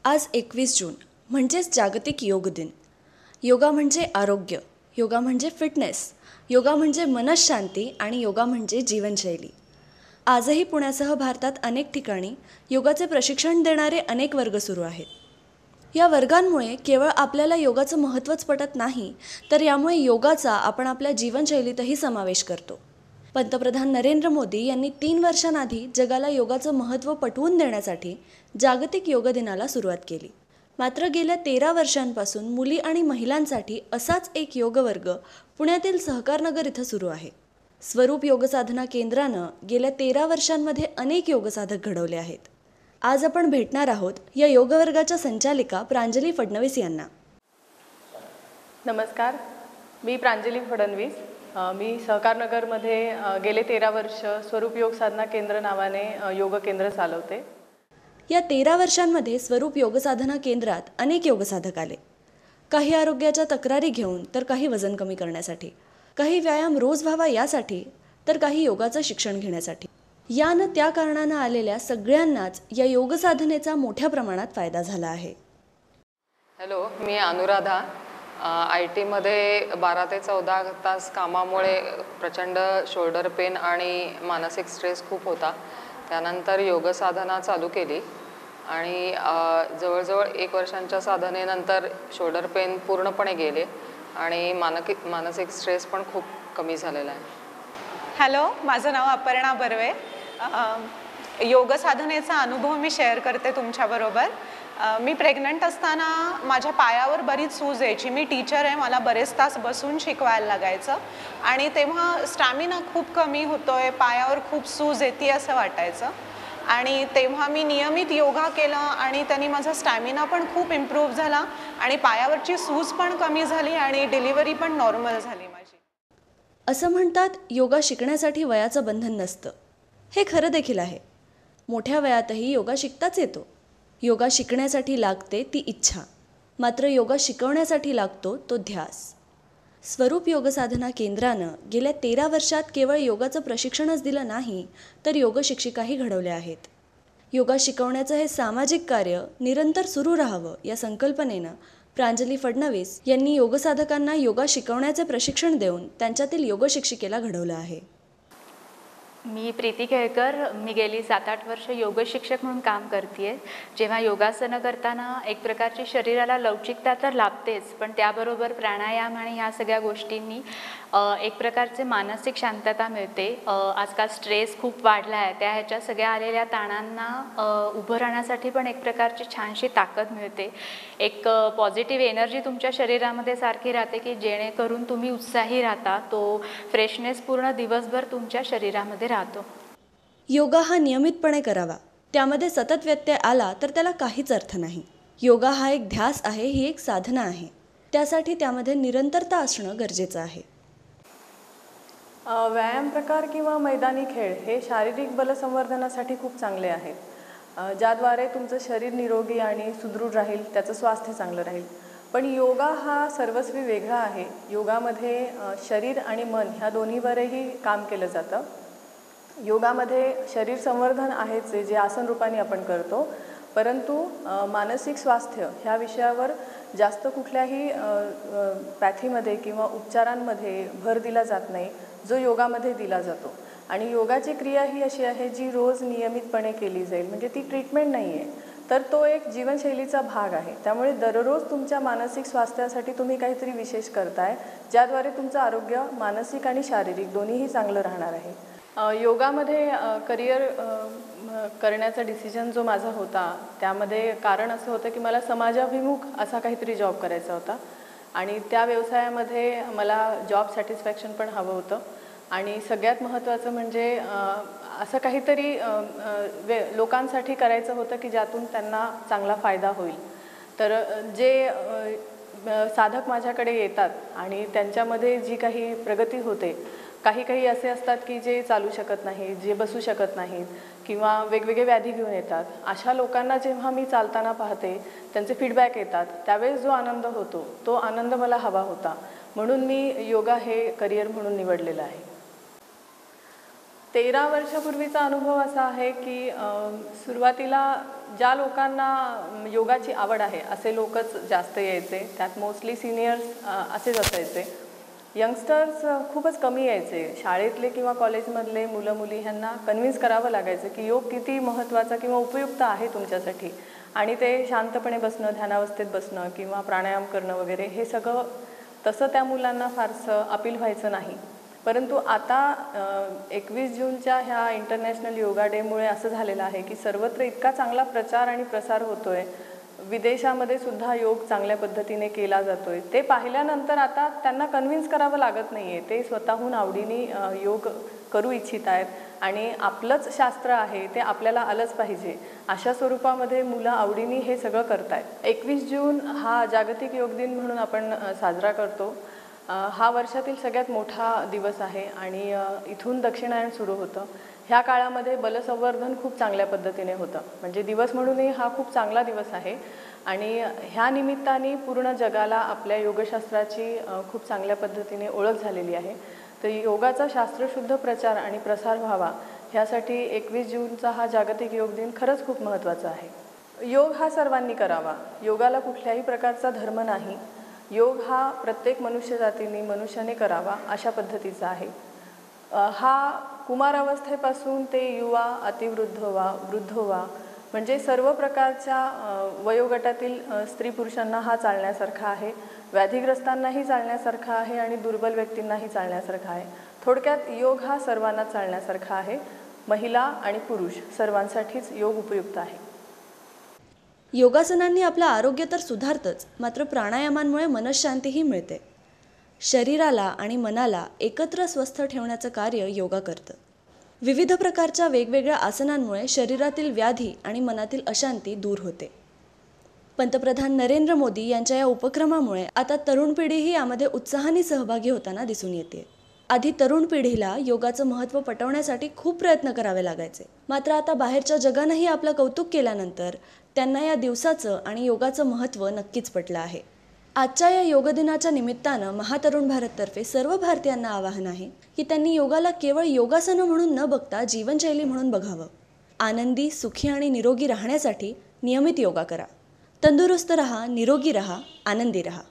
आज 21 जून म्हणजेच जागतिक योग दिन. योगा म्हणजे आरोग्य, योगा म्हणजे फिटनेस, योगा म्हणजे मनःशांती आणि योगा म्हणजे जीवनशैली. आजही पुण्यासह भारतात अनेक ठिकाणी योगाचे प्रशिक्षण देणारे अनेक वर्ग सुरू आहेत. या वर्गांमुळे केवळ आपल्याला योगाचं महत्त्वच पटत नाही, तर यामुळे योगाचा आपण आपल्या जीवनशैलीतही समावेश करतो. पंतप्रधान नरेंद्र मोदी यांनी 3 वर्षांआधी जगाला योगाचं महत्त्व पटवून देण्यासाठी जागतिक योग दिनाला सुरुवात केली. मात्र गेल्या 13 वर्षांपासून मुली आणि महिलांसाठी असाच एक योग वर्ग पुण्यातील सहकारनगर इथं सुरू आहे. स्वरूप योगसाधना केंद्रानं गेल्या 13 वर्षांमध्ये अनेक योगसाधक घडवले आहेत. आज आपण भेटणार आहोत या योगवर्गाच्या संचालिका प्रांजली फडणवीस यांना. नमस्कार, मी प्रांजली फडणवीस. मी सहकारनगरमध्ये गेले 13 वर्ष स्वरूप योगसाधना केंद्र नावाने योग केंद्र चालवते. या 13 वर्षांमध्ये स्वरूप योगसाधना केंद्रात अनेक योगसाधक आले. काही आरोग्याच्या तक्रारी घेऊन, तर काही वजन कमी करण्यासाठी, काही व्यायाम रोज व्हावा यासाठी, तर काही योगाचं शिक्षण घेण्यासाठी. यानं त्या कारणानं आलेल्या सगळ्यांनाच या योगसाधनेचा मोठ्या प्रमाणात फायदा झाला आहे. Hello, me Anuradha. IT मध्ये 12 ते 14 तास कामामुळे प्रचंड शोल्डर पेन आणि मानसिक स्ट्रेस खूप होता. त्यानंतर योगसाधना चालू केली आणि जवळजवळ 1 वर्षांच्या साधनेनंतर शोल्डर पेन पूर्णपणे गेले आणि मानसिक स्ट्रेस पण खूप कमी झालेला आहे. हॅलो, माझं नाव अपर्णा बर्वे. योग साधनेचा अनुभव मी शेअर करते तुमच्याबरोबर. मी प्रेग्नंट असताना माझ्या पायावर बरीच सूज यायची. मी टीचर आहे, मला बरेच तास बसून शिकवायला लागायचं आणि तेव्हा स्टॅमिना खूप कमी होतोय, पायावर खूप सूज येते असं वाटायचं. आणि तेव्हा मी नियमित योगा केला आणि त्यांनी माझा स्टॅमिना पण खूप इम्प्रूव्ह झाला आणि पायावरची सूज पण कमी झाली आणि डिलिव्हरी पण नॉर्मल झाली माझी. असं म्हणतात, योगा शिकण्यासाठी वयाचं बंधन नसतं. हे खरं देखील आहे. मोठ्या वयातही योगा शिकताच येतो. योगा शिकण्यासाठी लागते ती इच्छा, मात्र योगा शिकवण्यासाठी लागतो तो ध्यास. स्वरूप योगसाधना केंद्रानं गेल्या 13 वर्षात केवळ योगाचं प्रशिक्षणच दिलं नाही, तर योग शिक्षिकाही घडवल्या आहेत. योगा शिकवण्याचं हे सामाजिक कार्य निरंतर सुरू राहावं या संकल्पनेनं प्रांजली फडणवीस यांनी योगसाधकांना योगा शिकवण्याचे प्रशिक्षण देऊन त्यांच्यातील योग शिक्षिकेला घडवलं आहे. मी प्रीती केळकर. मी गेली 7-8 वर्ष योग शिक्षक म्हणून काम करते. जेव्हा योगासनं करताना एक प्रकारची शरीराला लवचिकता तर लाभतेच, पण त्याबरोबर प्राणायाम आणि ह्या सगळ्या गोष्टींनी एक प्रकारचे मानसिक शांतता मिळते. आजकाल स्ट्रेस खूप वाढला आहे, त्या ह्याच्या सगळ्या आलेल्या ताणांना उभं राहण्यासाठी पण एक प्रकारची छानशी ताकद मिळते. एक पॉझिटिव्ह एनर्जी तुमच्या शरीरामध्ये सारखी राहते की जेणेकरून तुम्ही उत्साही राहता. तो फ्रेशनेस पूर्ण दिवसभर तुमच्या शरीरामध्ये राहतो. योगा हा नियमितपणे करावा. त्यामध्ये सतत व्यत्यय आला तर त्याला काहीच अर्थ नाही. योगा हा एक ध्यास आहे, ही एक साधना आहे. त्यासाठी त्यामध्ये निरंतरता असणं गरजेचं आहे. व्यायाम प्रकार किंवा मैदानी खेळ हे शारीरिक बलसंवर्धनासाठी खूप चांगले आहेत, ज्याद्वारे तुमचं शरीर निरोगी आणि सुदृढ राहील, त्याचं स्वास्थ्य चांगलं राहील. पण योगा हा सर्वस्वी वेगळा आहे. योगामध्ये शरीर आणि मन ह्या दोन्हीवरही काम केलं जातं. योगामध्ये शरीर संवर्धन आहेच, जे आसन रूपाने आपण करतो, परंतु मानसिक स्वास्थ्य ह्या विषयावर जास्त कुठल्याही पॅथीमध्ये किंवा उपचारांमध्ये भर दिला जात नाही, जो योगामध्ये दिला जातो. आणि योगाची क्रिया ही अशी आहे जी रोज नियमितपणे केली जाईल. म्हणजे ती ट्रीटमेंट नाही आहे, तर तो एक जीवनशैलीचा भाग आहे. त्यामुळे दररोज तुमच्या मानसिक स्वास्थ्यासाठी तुम्ही काहीतरी विशेष करताय, ज्याद्वारे तुमचं आरोग्य मानसिक आणि शारीरिक दोन्हीही चांगलं राहणार आहे. योगामध्ये करिअर करण्याचा डिसिजन जो माझा होता, त्यामध्ये कारण असं होतं की मला समाजाभिमुख असा काहीतरी जॉब करायचा होता आणि त्या व्यवसायामध्ये मला जॉब सॅटिस्फॅक्शन पण हवं होतं. आणि सगळ्यात महत्त्वाचं म्हणजे असं काहीतरी लोकांसाठी करायचं होतं की ज्यातून त्यांना चांगला फायदा होईल. तर जे साधक माझ्याकडे येतात आणि त्यांच्यामध्ये जी काही प्रगती होते, काही असे असतात की जे चालू शकत नाही, जे बसू शकत नाहीत किंवा वेगवेगळे व्याधी घेऊन येतात. अशा लोकांना जेव्हा मी चालताना पाहते, त्यांचे फीडबॅक येतात, त्यावेळेस जो आनंद होतो तो आनंद मला हवा होता. म्हणून मी योगा हे करिअर म्हणून निवडलेलं आहे. 13 वर्षापूर्वीचा अनुभव असा आहे की सुरुवातीला ज्या लोकांना योगाची आवड आहे असे लोकच जास्त यायचे. त्यात मोस्टली सिनियर्स असेच असायचे. यंगस्टर्स खूपच कमी यायचे. शाळेतले किंवा कॉलेजमधले मुलं मुली ह्यांना कन्व्हिन्स करावं लागायचं की योग किती महत्त्वाचा किंवा उपयुक्त आहे तुमच्यासाठी, आणि ते शांतपणे बसणं, ध्यानावस्थेत बसणं किंवा प्राणायाम करणं वगैरे हे सगळं तसं त्या मुलांना फारसं अपील व्हायचं नाही. परंतु आता 21 जूनच्या ह्या इंटरनॅशनल योगा डेमुळे असं झालेलं आहे की सर्वत्र इतका चांगला प्रचार आणि प्रसार होतो आहे. विदेशामध्ये सुद्धा योग चांगल्या पद्धतीने केला जातो आहे. ते पाहिल्यानंतर आता त्यांना कन्व्हिन्स करावं लागत नाही आहे. ते स्वतःहून आवडीने योग करू इच्छित आहेत आणि आपलंच शास्त्र आहे ते आपल्याला आलंच पाहिजे अशा स्वरूपामध्ये मुलं आवडीने हे सगळं करतायत. 21 जून हा जागतिक योग दिन म्हणून आपण साजरा करतो. हा वर्षातील सगळ्यात मोठा दिवस आहे आणि इथून दक्षिणायन सुरू होतं. ह्या काळामध्ये बलसंवर्धन खूप चांगल्या पद्धतीने होतं. म्हणजे दिवस म्हणूनही हा खूप चांगला दिवस आहे आणि ह्या निमित्ताने पूर्ण जगाला आपल्या योगशास्त्राची खूप चांगल्या पद्धतीने ओळख झालेली आहे. तर योगाचा शास्त्रशुद्ध प्रचार आणि प्रसार व्हावा ह्यासाठी 21 जूनचा हा जागतिक योग दिन खरंच खूप महत्त्वाचा आहे. योग हा सर्वांनी करावा. योगाला कुठल्याही प्रकारचा धर्म नाही. योग हा प्रत्येक मनुष्याने करावा अशा पद्धतीचा आहे. हा कुमारावस्थेपासून ते युवा, अतिवृद्ध वृद्ध म्हणजे सर्व प्रकारच्या वयोगटातील स्त्री पुरुषांना हा चालण्यासारखा आहे. व्याधिग्रस्तांनाही चालण्यासारखा आहे आणि दुर्बल व्यक्तींनाही चालण्यासारखा आहे. थोडक्यात योग हा सर्वांना चालण्यासारखा आहे. महिला आणि पुरुष सर्वांसाठीच योग उपयुक्त आहे. योगासनांनी आपलं आरोग्य तर सुधारतंच, मात्र प्राणायामांमुळे मनःशांतीही मिळते. शरीराला आणि मनाला एकत्र स्वस्थ ठेवण्याचं कार्य योगा करतं. विविध प्रकारच्या वेगवेगळ्या आसनांमुळे शरीरातील व्याधी आणि मनातील अशांती दूर होते. पंतप्रधान नरेंद्र मोदी यांच्या या उपक्रमामुळे आता तरुण पिढीही यामध्ये उत्साहाने सहभागी होताना दिसून येते. आधी तरुण पिढीला योगाचं महत्त्व पटवण्यासाठी खूप प्रयत्न करावे लागायचे, मात्र आता बाहेरच्या जगानंही आपलं कौतुक केल्यानंतर त्यांना या दिवसाचं आणि योगाचं महत्त्व नक्कीच पटलं आहे. आजच्या या योग दिनाच्या निमित्तानं महातरुण भारततर्फे सर्व भारतीयांना आवाहन आहे की त्यांनी योगाला केवळ योगासनं म्हणून न बघता जीवनशैली म्हणून बघावं. आनंदी, सुखी आणि निरोगी राहण्यासाठी नियमित योगा करा. तंदुरुस्त रहा, निरोगी रहा, आनंदी रहा.